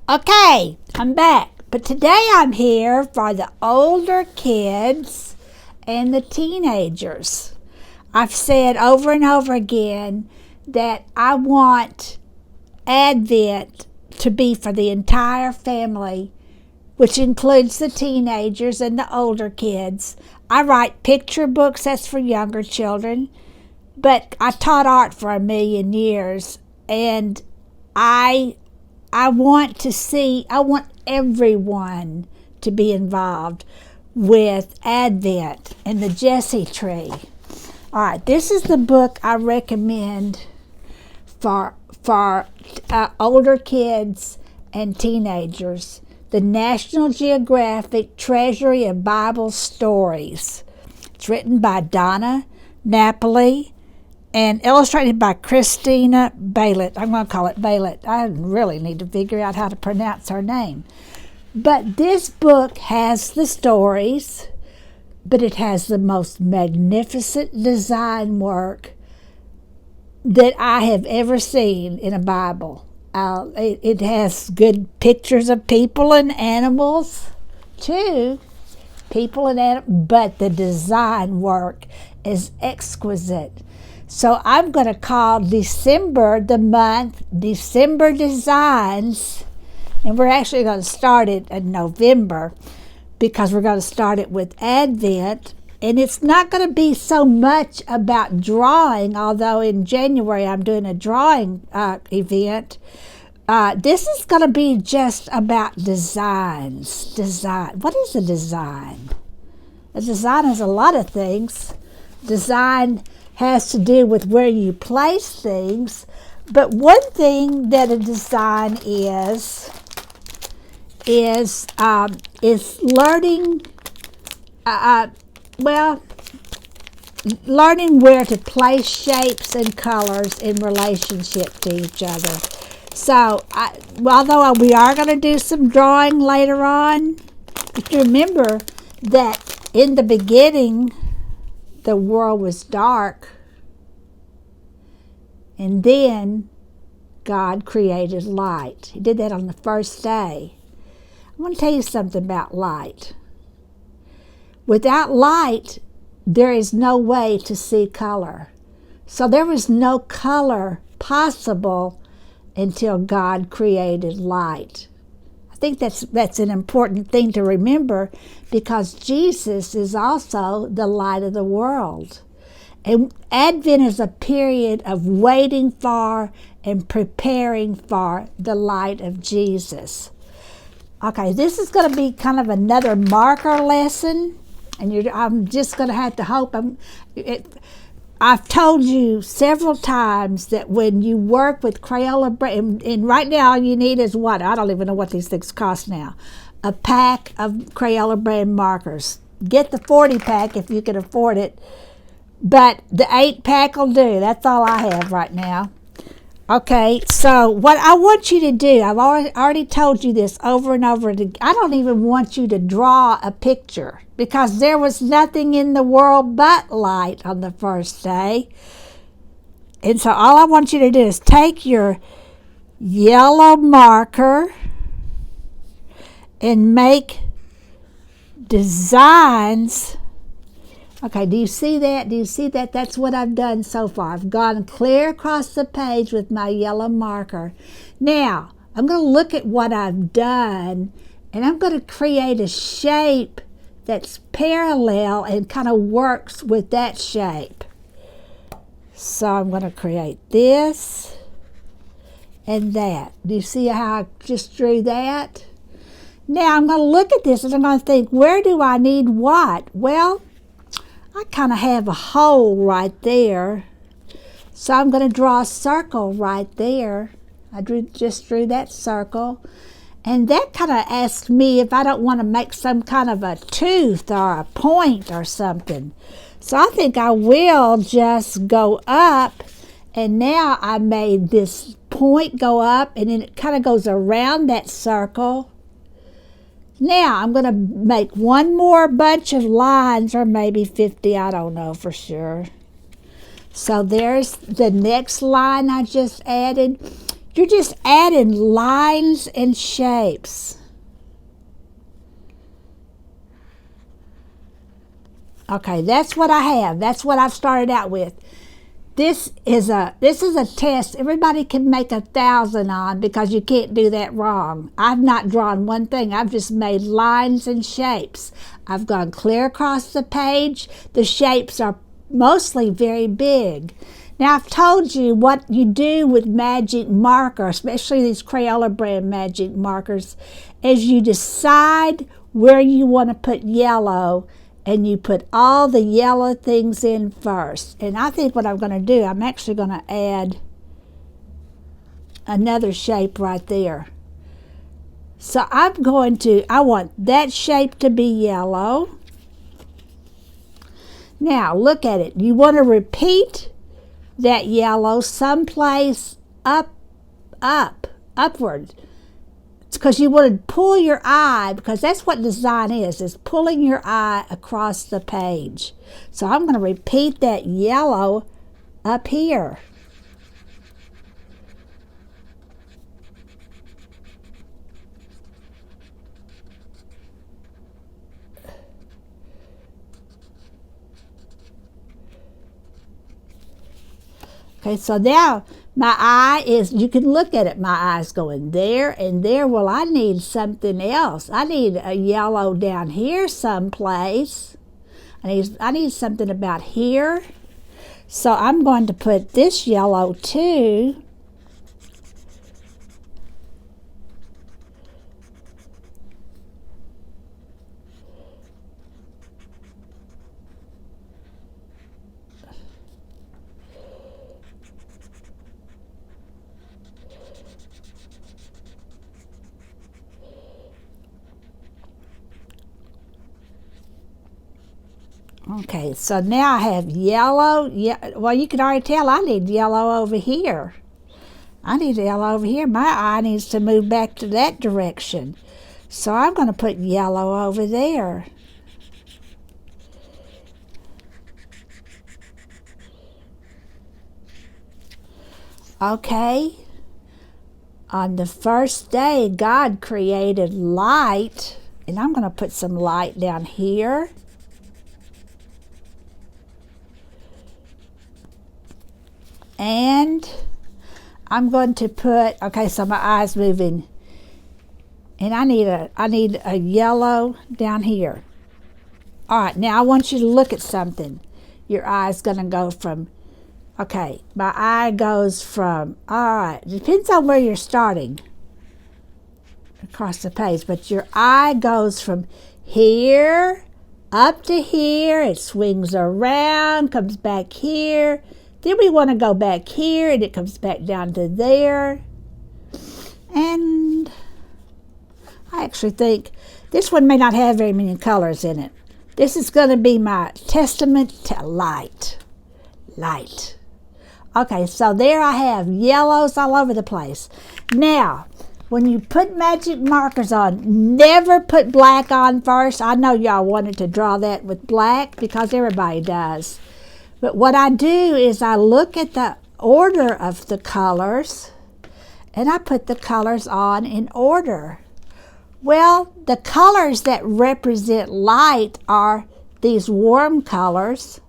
Okay, I'm back. But today I'm here for the older kids and the teenagers. I've said over and over again that I want Advent to be for the entire family, which includes the teenagers and the older kids. I write picture books, that's for younger children, but I taught art for 1,000,000 years, and I want everyone to be involved with Advent and the Jacki tree. All right, this is the book I recommend for older kids and teenagers. The National Geographic Treasury of Bible Stories. It's written by Donna Napoli and illustrated by Christina Baylett. I'm going to call it Baylett. I really need to figure out how to pronounce her name. But this book has the stories, but it has the most magnificent design work that I have ever seen in a Bible. It has good pictures of people and animals, too. People and animals, but the design work is exquisite. So I'm going to call December the month December Designs, and we're actually going to start it in November because we're going to start it with Advent. And it's not going to be so much about drawing, although in January I'm doing a drawing event. This is going to be just about designs. Design. What is a design? A design is a lot of things. Design has to do with where you place things. But one thing that a design is learning. Learning where to place shapes and colors in relationship to each other. So, although we are going to do some drawing later on, if you remember that in the beginning, the world was dark, and then God created light. He did that on the first day. I want to tell you something about light. Without light, there is no way to see color. So there was no color possible until God created light. I think that's an important thing to remember because Jesus is also the light of the world. And Advent is a period of waiting for and preparing for the light of Jesus. Okay, this is going to be kind of another marker lesson. And I'm just going to have to hope. I've told you several times that when you work with Crayola brand, and right now all you need is what? I don't even know what these things cost now. A pack of Crayola brand markers. Get the 40 pack if you can afford it. But the 8 pack will do. That's all I have right now. Okay, so what I want you to do, I've already told you this over and over again. I don't even want you to draw a picture because there was nothing in the world but light on the first day. And so all I want you to do is take your yellow marker and make designs. Okay, do you see that? Do you see that? That's what I've done so far. I've gone clear across the page with my yellow marker. Now, I'm going to look at what I've done, and I'm going to create a shape that's parallel and kind of works with that shape. So I'm going to create this and that. Do you see how I just drew that? Now, I'm going to look at this, and I'm going to think, where do I need what? Well, I kind of have a hole right there. So I'm going to draw a circle right there. I just drew that circle. And that kind of asks me if I don't want to make some kind of a tooth or a point or something. So I think I will just go up. And now I made this point go up, and then it kind of goes around that circle. Now, I'm going to make one more bunch of lines, or maybe 50, I don't know for sure. So there's the next line I just added. You're just adding lines and shapes. Okay, that's what I have. That's what I've started out with. This is a test everybody can make 1,000 on, because you can't do that wrong. I've not drawn one thing. I've just made lines and shapes. I've gone clear across the page. The shapes are mostly very big. Now, I've told you what you do with magic marker, especially these Crayola brand magic markers, is you decide where you want to put yellow, and you put all the yellow things in first. And I think what I'm going to do, I'm actually going to add another shape right there. So I want that shape to be yellow. Now, look at it. You want to repeat that yellow someplace upward. It's because you want to pull your eye, because that's what design is pulling your eye across the page. So I'm going to repeat that yellow up here. Okay, so now my eye is, you can look at it, my eye's going there and there. Well, I need something else. I need a yellow down here someplace. I need something about here. So I'm going to put this yellow too. Okay, so now I have yellow. Yeah, well, you can already tell I need yellow over here. I need yellow over here. My eye needs to move back to that direction. So I'm going to put yellow over there. Okay. On the first day, God created light. And I'm going to put some light down here. And I'm going to put, okay, so my eye's moving. And I need a yellow down here. All right, now I want you to look at something. Your eye's going to go from, okay, my eye goes from, all right, it depends on where you're starting across the page, but your eye goes from here up to here. It swings around, comes back here. Then we want to go back here, and it comes back down to there. And I actually think this one may not have very many colors in it. This is going to be my testament to light. Light. Okay, so there I have yellows all over the place. Now, when you put magic markers on, never put black on first. I know y'all wanted to draw that with black because everybody does. But what I do is I look at the order of the colors, and I put the colors on in order. Well, the colors that represent light are these warm colors.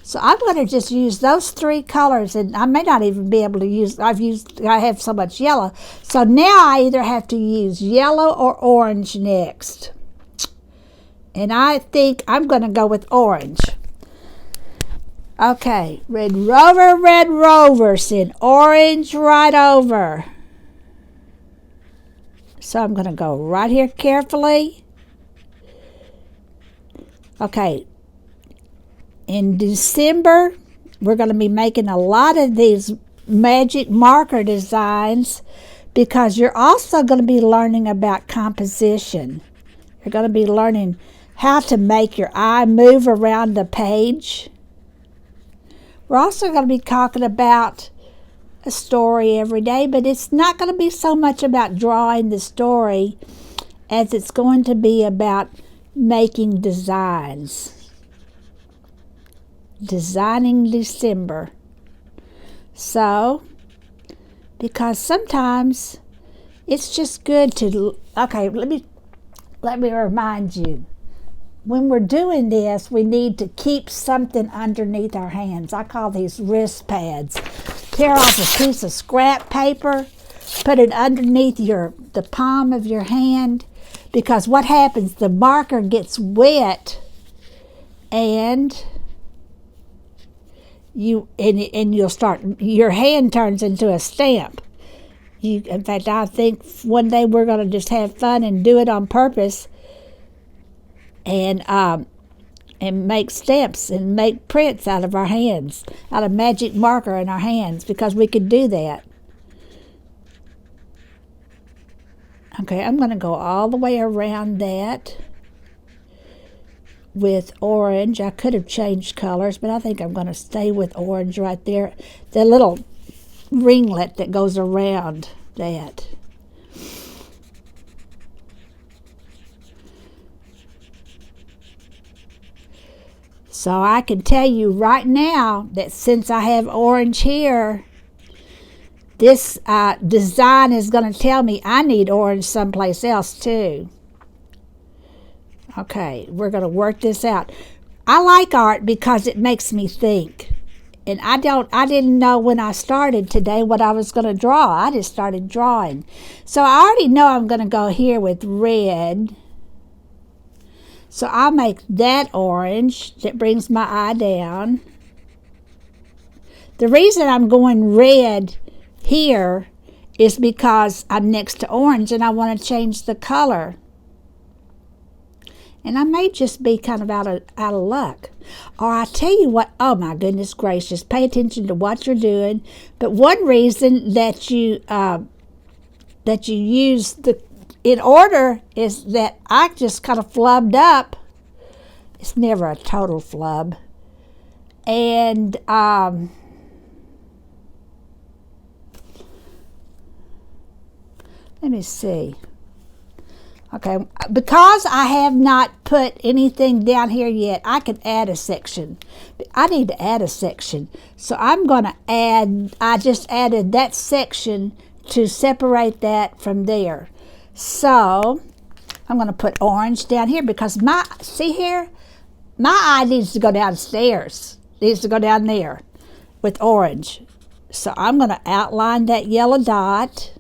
So I'm going to just use those three colors, and I may not even be able to use, I have so much yellow. So now I either have to use yellow or orange next. And I think I'm going to go with orange. Okay, Red Rover, send orange right over. So I'm going to go right here carefully. Okay, in December, we're going to be making a lot of these magic marker designs because you're also going to be learning about composition. You're going to be learning how to make your eye move around the page. We're also going to be talking about a story every day, but it's not going to be so much about drawing the story as it's going to be about making designs. Designing December. So, because sometimes it's just good to, okay, let me remind you. When we're doing this, we need to keep something underneath our hands. I call these wrist pads. Tear off a piece of scrap paper, put it underneath the palm of your hand, because what happens, the marker gets wet and you'll start, your hand turns into a stamp. In fact, I think one day we're going to just have fun and do it on purpose, and make stamps and make prints out of our hands, out of magic marker in our hands, because we could do that. Okay, I'm going to go all the way around that with orange. I could have changed colors, but I think I'm going to stay with orange right there. The little ringlet that goes around that. So I can tell you right now that since I have orange here, this design is going to tell me I need orange someplace else too. Okay, we're going to work this out. I like art because it makes me think. And I didn't know when I started today what I was going to draw. I just started drawing. So I already know I'm going to go here with red. So I'll make that orange. That brings my eye down. The reason I'm going red here is because I'm next to orange and I want to change the color. And I may just be kind of out of luck. Or I tell you what, oh my goodness gracious, pay attention to what you're doing. But one reason that you use in order is that I just kind of flubbed up. It's never a total flub. And let me see. Okay, because I have not put anything down here yet, I can add a section. I need to add a section. So I'm going to I just added that section to separate that from there. So I'm going to put orange down here because see here? My eye needs to go downstairs. Needs to go down there with orange. So I'm going to outline that yellow dot.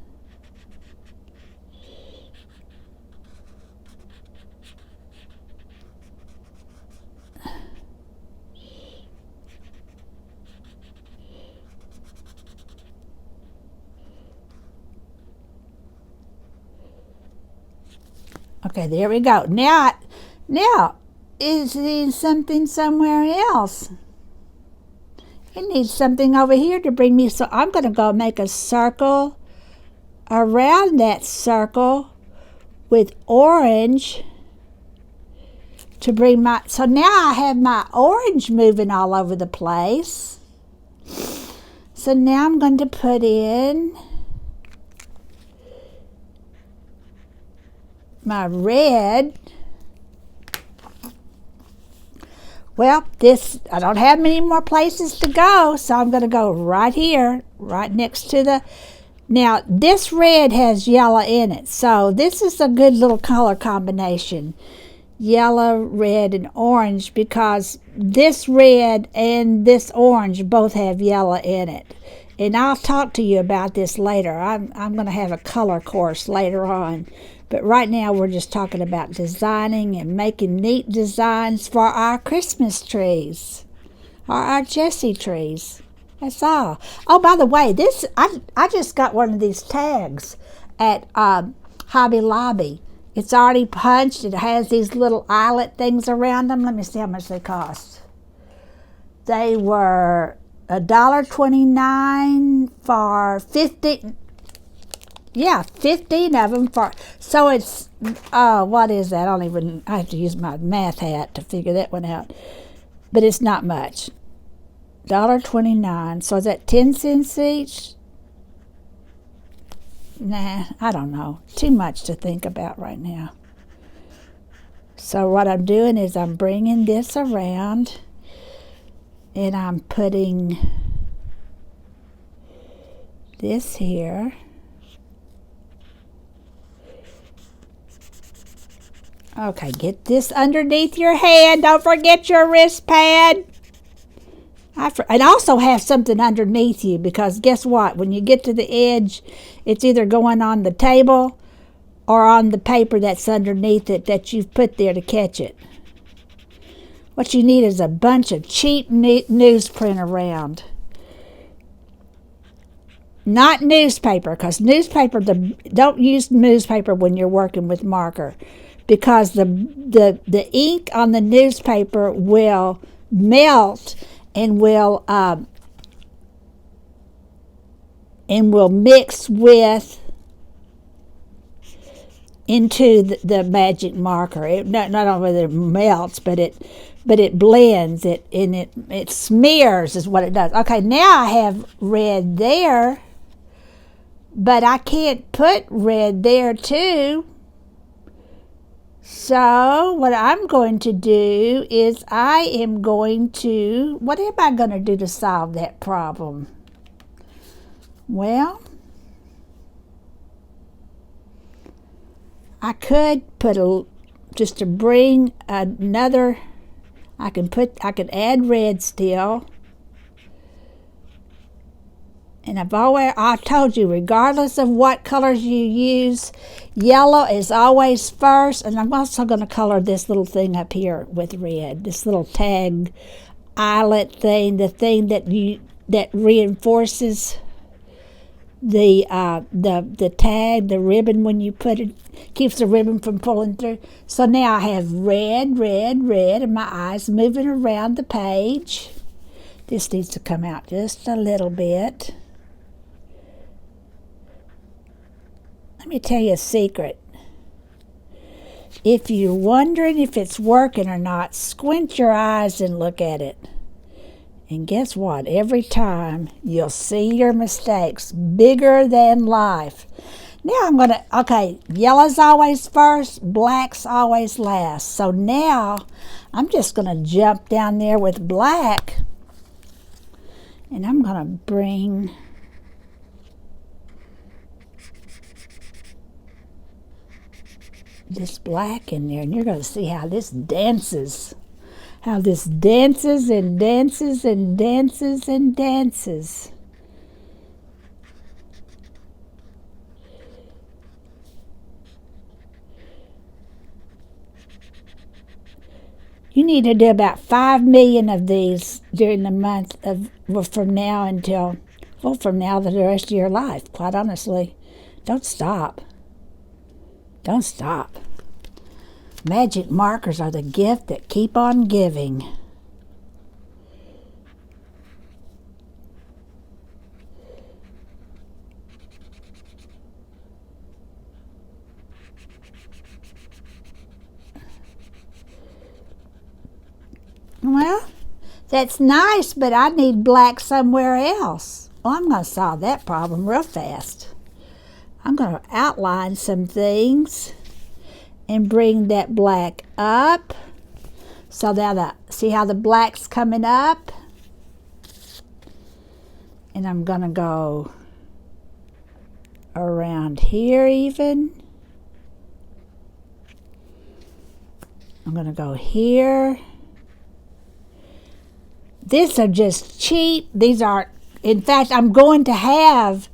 Okay, there we go. Now, is there something somewhere else? It needs something over here to bring me, so I'm going to go make a circle around that circle with orange to bring so now I have my orange moving all over the place. So now I'm going to put in my red. Well, I don't have many more places to go, so I'm going to go right here, right next to now this red has yellow in it, so this is a good little color combination. Yellow, red, and orange, because this red and this orange both have yellow in it. And I'll talk to you about this later. I'm going to have a color course later on. But right now we're just talking about designing and making neat designs for our Christmas trees or our Jacki trees. That's all. Oh, by the way, I just got one of these tags at Hobby Lobby. It's already punched. It has these little eyelet things around them. Let me see how much they cost. They were $1.29 for 50. Yeah, 15 of them so it's, what is that? I have to use my math hat to figure that one out. But it's not much. $1.29. So is that 10 cents each? Nah, I don't know. Too much to think about right now. So what I'm doing is I'm bringing this around and I'm putting this here. Okay, get this underneath your hand. Don't forget your wrist pad. And also have something underneath you, because guess what? When you get to the edge, it's either going on the table or on the paper that's underneath it that you've put there to catch it. What you need is a bunch of cheap newsprint around. Not newspaper, because don't use newspaper when you're working with marker, because the ink on the newspaper will melt and will mix with into the magic marker. It not only that it melts, but it blends it, and it smears is what it does. Okay, now I have red there, but I can't put red there too. So what I'm going to do is what am I going to do to solve that problem? Well, I could put just to bring another, I could add red still. And I told you, regardless of what colors you use, yellow is always first. And I'm also going to color this little thing up here with red, this little tag eyelet thing, the thing that reinforces the tag, the ribbon when you put it, keeps the ribbon from pulling through. So now I have red, red, red, and my eyes moving around the page. This needs to come out just a little bit. Let me tell you a secret. If you're wondering if it's working or not, squint your eyes and look at it. And guess what? Every time you'll see your mistakes bigger than life. Now okay, yellow's always first, black's always last. So now I'm just going to jump down there with black, and I'm going to bring this black in there, and you're going to see how this dances. How this dances and dances and dances and dances. You need to do about 5 million of these during the month from now to the rest of your life, quite honestly. Don't stop. Don't stop. Magic markers are the gift that keep on giving. Well, that's nice, but I need black somewhere else. Well, I'm going to solve that problem real fast. I'm going to outline some things and bring that black up. So now see how the black's coming up? And I'm going to go around here even. I'm going to go here. These are just cheap. These are, in fact, I'm going to have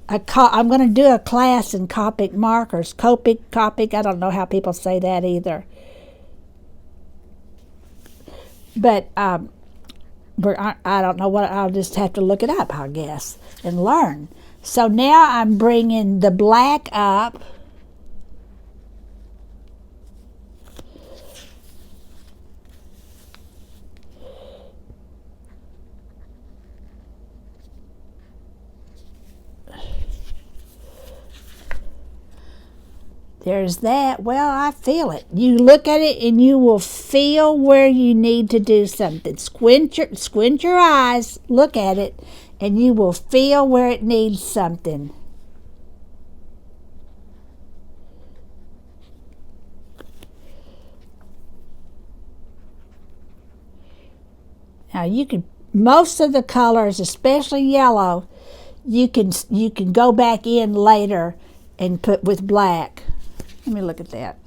I'm going to do a class in Copic markers. Copic, I don't know how people say that either. But I don't know what, I'll just have to look it up, I guess, and learn. So now I'm bringing the black up. There's that. Well, I feel it. You look at it and you will feel where you need to do something. Squint your eyes, look at it, and you will feel where it needs something. Now most of the colors, especially yellow, you can go back in later and put with black. Let me look at that.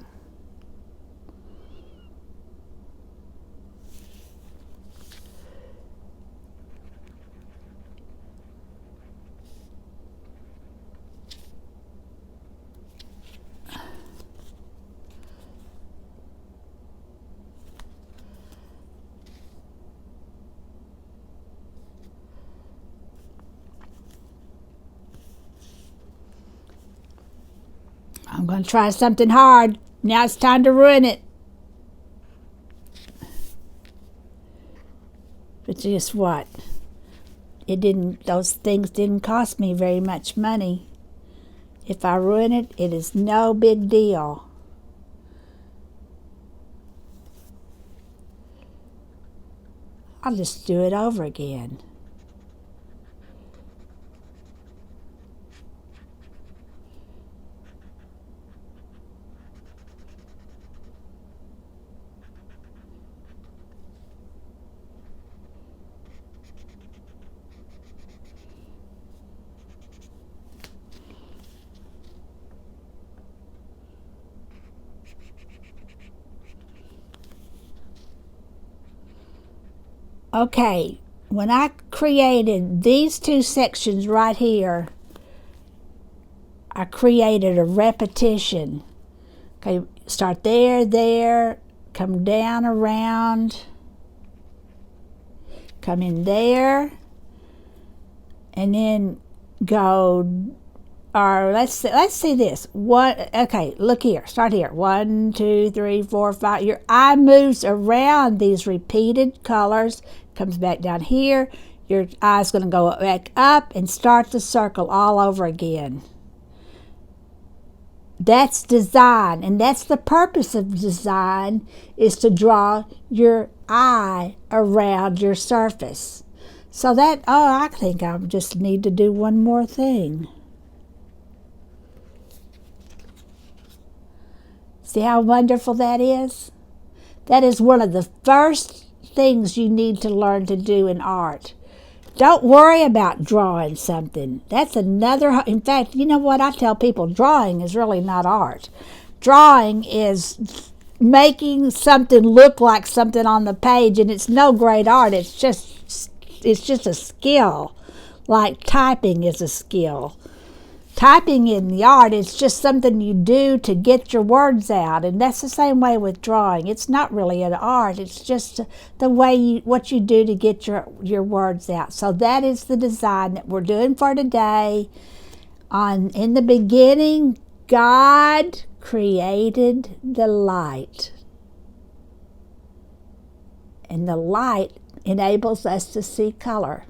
I'm going to try something hard. Now it's time to ruin it. But guess what? Those things didn't cost me very much money. If I ruin it, it is no big deal. I'll just do it over again. Okay, when I created these two sections right here, I created a repetition. Okay, start there, come down around, come in there, and then go, or let's see this. Okay, look here, start here. 1, 2, 3, 4, 5. Your eye moves around these repeated colors, comes back down here. Your eye's going to go back up and start the circle all over again. That's design, and that's the purpose of design, is to draw your eye around your surface. So that, I think I just need to do one more thing. See how wonderful that is? That is one of the first things you need to learn to do in art. Don't worry about drawing something. That's another, in fact, you know what? I tell people drawing is really not art. Drawing is making something look like something on the page, and it's no great art. It's just a skill. Like typing is a skill. Typing in the art is just something you do to get your words out, and that's the same way with drawing. It's not really an art. It's just the way what you do to get your words out. So that is the design that we're doing for today. In the beginning, God created the light, and the light enables us to see color.